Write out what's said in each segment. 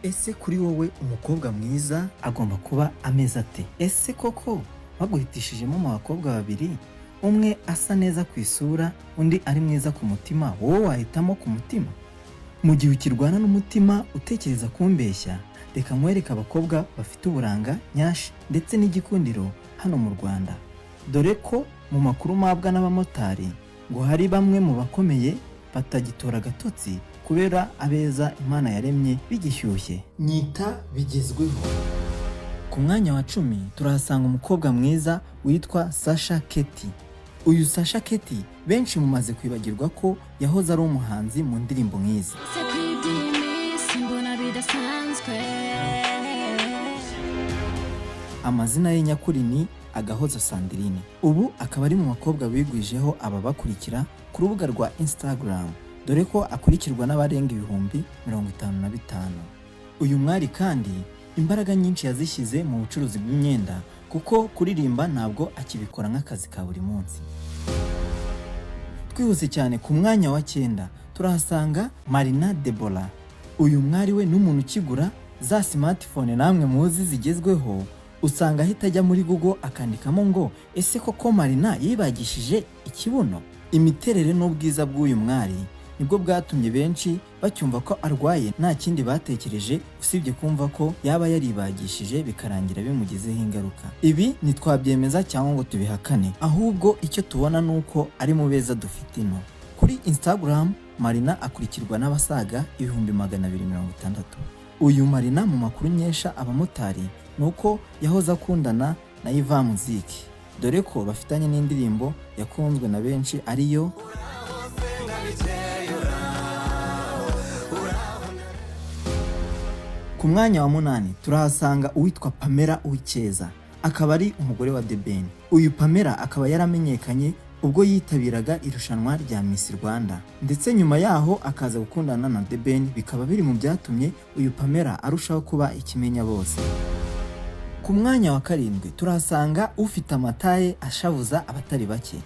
Ese kuri wowe umukobwa mwiza agomba kuba ameze ate? Ese koko baguhitishijemo mu bakobwa babiri, umwe asa neza ku isura, undi ari mwiza ku mutima, wowe wahitamo ku mutima? Mu gihe ukirwana n'umutima utekereza kumbeshya, reka nkwereke abakobwa bafite uburanga, nyashi ndetse n'igikundiro hano mu Rwanda. Dore ko mu makuru mabwa n'abamotari ngo hari bamwe mu bakomeye batagitora agatotsi kubera abeza Imana yaremye bigishyushye. Nyita bigezweho. Ku mwanya wa 10 turahasanga umukobwa mwiza witwa Sasha Ketty. Uyu Sasha Ketty benshi mumaze kwibagirwa ko yahoze ari umuhanzi mu ndirimbo nk'izi. Amazina ye nyakuri ni Agahozo Sandrine. Ubu akaba ari mu bakobwa bigwijeho ababakurikira ku rubuga rwa Instagram, dore ko akurikirwa n'abarenga 55,000. Uyu mwari kandi imbaraga nyinshi yazishyize mu bucuruzi bw'imyenda, kuko kuririmba ntabwo akibikora nk'akazi ka buri munsi. Twihuse cyane ku mwanya wa 9 turahasanga Marina Deborah. Uyu mwari we n'umuntu ukigura za smartphone namwe muzi zigezweho, usanga ahita ajya muri Google akandikamo ngo ese koko Marina yibagishije ikibuno? Imiterere n'ubwiza bw'uyu mwari nibwo bwatumye benshi bacyumva ko arwaye, nta kindi batekereje usibye kumva ko yaba yaribagishije bikarangira bimugizeho ingaruka. Ibi ntitwabyemeza cyangwa ngo tubihakane, ahubwo icyo tubona nuko ari mu beza dufite ino. Kuri Instagram Marina akurikirwa n'abasaga 260,000. Uyu Marina mu makuru nyesha abamotari nuko yahoze akundana na Iva Music, dore ko bafitanye n'indirimbo yakunzwe na benshi ariyo Ku mwanya wa 8 turahasanga uwitwa Pamela Uwicyeza, akaba ari umugore wa The Ben. Uyu Pamela akaba yaramenyekanye ubwo yitabiraga irushanwa rya Miss Rwanda, ndetse nyuma yaho akaza gukundana na The Ben, bikaba biri mu byatumye uyu Pamela arushaho kuba ikimenya bose. Ku mwanya wa 7 turahasanga ufite amataye ashavuza abatari bake,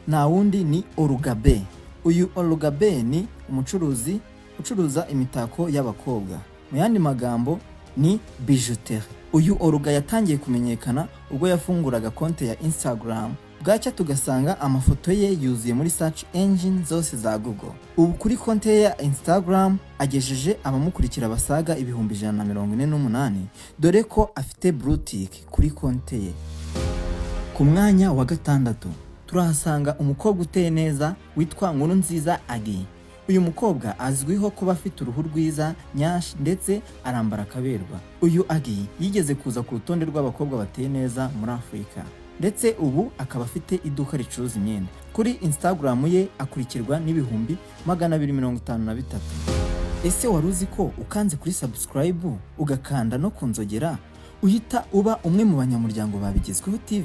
na wundi ni Orugabe. Uyu Orugabe ni umucuruzi ucuruza imitako y'abakobwa, mu yandi magambo ni bijouterie. Uyu Oruga yatangiye kumenyekana ubwo yafunguraga konte ya Instagram, bwacya tugasanga amafoto ye yuzuye muri search engine zose za Google. Ubu kuri konte ye ya Instagram agejeje abamukurikira basaga 148, dore ko afite blue tick kuri konte ye. Ku mwanya wa 6 turahasanga umukobwa uteye neza witwa Nkurunziza Agi. Uyu mukobwa azwiho kuba afite uruhu rwiza, nyashi ndetse arambara akaberwa. Uyu Agi yigeze kuza ku rutonde rw'abakobwa bateye neza muri Afurika, ndetse ubu akaba afite iduka ricuruza imyenda. Kuri Instagram ye akurikirwa n'253. Ese wari uzi ko ukanze kuri subscribe ugakanda no kunzogera uhita uba umwe mu banyamuryango babigezweho TV?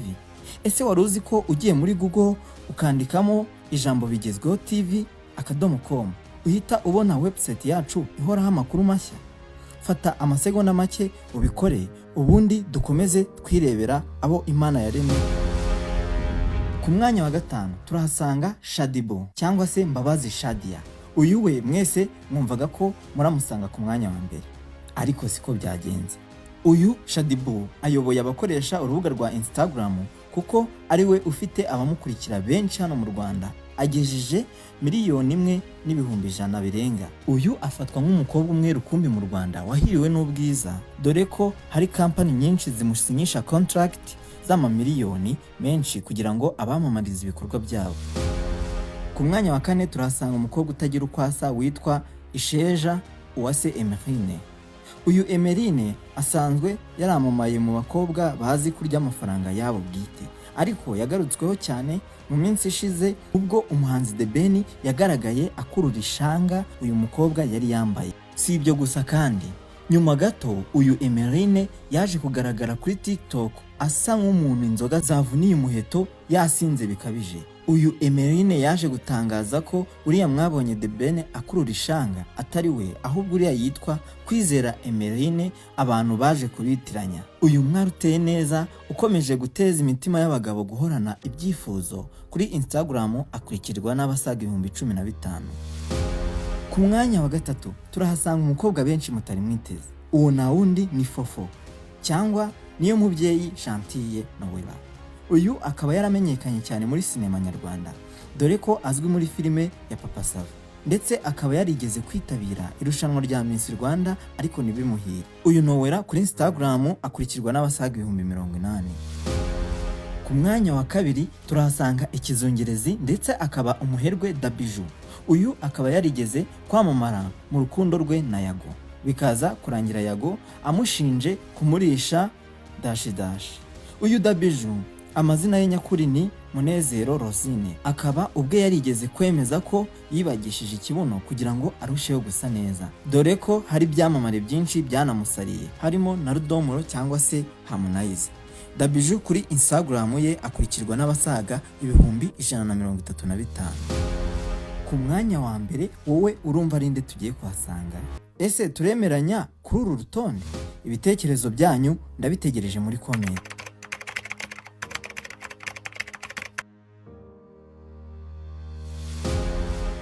Ese wari uzi ko ugiye muri Google ukandikamo ijambo bigezweho TV.com uhita ubona website yacu ihoraho amakuru mashya? Fata amasegonda make ubikore, ubundi dukomeze twirebera abo Imana yaremye. Ku mwanya wa 5 turahasanga Shadibo cyangwa se Mbabazi Shadia. Uyu we mwese mwumvaga ko muramusanga ku mwanya wa mbere, ariko siko byagenze. Uyu Shadibo ayoboye abakoresha urubuga rwa Instagram, kuko ari we ufite abamukurikira benshi hano mu Rwanda, agejeje 1,100,000 birenga. Uyu afatwa nk'umukobwa umwe rukumbi mu Rwanda wahiriwe n'ubwiza, dore ko hari kampani nyinshi zimusinyisha contract z'amamiliyoni menshi kugira ngo abamamarize ibikorwa byabo. Ku mwanya wa 4 turahasanga umukobwa utagira ukwasa witwa Isheja Uwase Emerine. Uyu Emerine asanzwe yaramamaye mu bakobwa bazi kurya amafaranga yabo bwite, ariko yagarutsweho cyane mu minsi ishize ubwo umuhanzi The Ben yagaragaye akurura ishanga uyu mukobwa yari yambaye. Si ibyo gusa kandi, nyuma gato uyu Emerine yaje kugaragara kuri TikTok asa nk'umuntu inzoga zavuniye umuheto yasinze bikabije. Uyu Emerine yaje gutangaza ko uriya mwabonye The Ben akurura ishanga atari we, ahubwo uriya yitwa Kwizera Emerine, abantu baje kubitiranya. Uyu mwari uteye neza ukomeje guteza imitima y'abagabo guhorana ibyifuzo, kuri Instagram akurikirwa n'abasaga 15,000. Ku mwanya wa 3 turahasanga umukobwa benshi mutari mwiteze. uwo nta wundi ni Fofo cyangwa niyo mubyeyi Gentille Noella. Uyu akaba yaramenyekanye cyane muri sinema nyarwanda dore ko azwi muri filime ya Papa Sava, ndetse akaba yarigeze kwitabira irushanwa rya Miss Rwanda ariko ntibimuhire. Uyu Noella kuri Instagram akurikirwa n'abasaga 80,000. Ku mwanya wa kabiri turahasanga ikizungerezi ndetse akaba umuherwe Dabiju. Uyu akaba yarigeze kwamamara mu rukundo rwe na Yago, bikaza kurangira Yago amushinje kumurisha dashi dashi. Uyu Dabiju amazina ye nyakuri ni Munezero Rosine, akaba ubwe yarigeze kwemeza ko yibagishije ikibuno kugira ngo arusheho gusa neza, dore ko hari byamamare byinshi byanamusariye harimo na Rudomoro cyangwa se Harmonize. Dabiju kuri Instagram ye akurikirwa n'abasaga 135,000. Ku mwanya wa mbere wowe urumva rinde tugiye kuhasanga? Ese turemeranya kuri uru rutonde? Ibitekerezo byanyu ndabitegereje muri comment.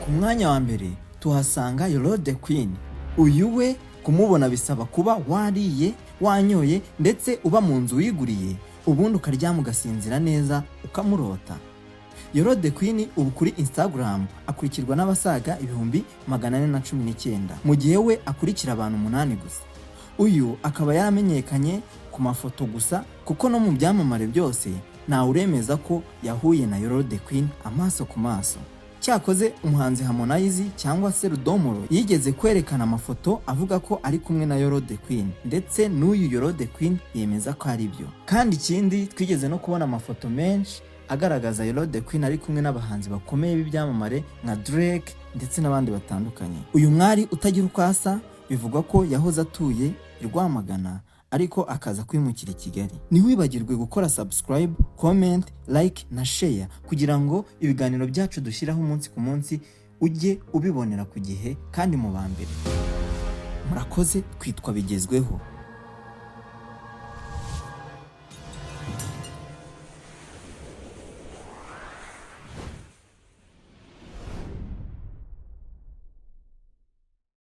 Ku mwanya wa mbere tuhasanga Yolo the Queen. Uyu we kumubona bisaba kuba wariye, wanyoye ndetse uba mu nzu wiguriye, ubundi ukaryama ugasinzira neza ukamurota. Yolo the Queen ubu kuri Instagram akurikirwa n'abasaga 419,000 mu gihe we akurikira abantu 8 gusa. Uyu akaba yaramenyekanye ku mafoto gusa kuko no mu byamamare byose nta uremeza ko yahuye na Yolo the Queen amaso ku maso. Cyakoze umuhanzi Harmonize cyangwa se Rudomoro yigeze kwerekana amafoto avuga ko ari kumwe na Yolo the Queen, ndetse n'uyu Yolo the Queen yemeza ko ari byo. Kandi ikindi twigeze no kubona amafoto menshi agaragaza Yolo the Queen ari kumwe n'abahanzi bakomeye b'ibyamamare nka Drake ndetse n'abandi batandukanye. Uyu mwari utagira uko asa bivugwa ko yahoze atuye i Rwamagana ariko akaza kwimukira i Kigali. Ntiwibagirwe gukora subscribe, comment, like na share kugira ngo ibiganiro byacu dushyiraho umunsi ku munsi ujye ubibonera ku gihe kandi mu bambere. Murakoze, twitwa Bigezweho.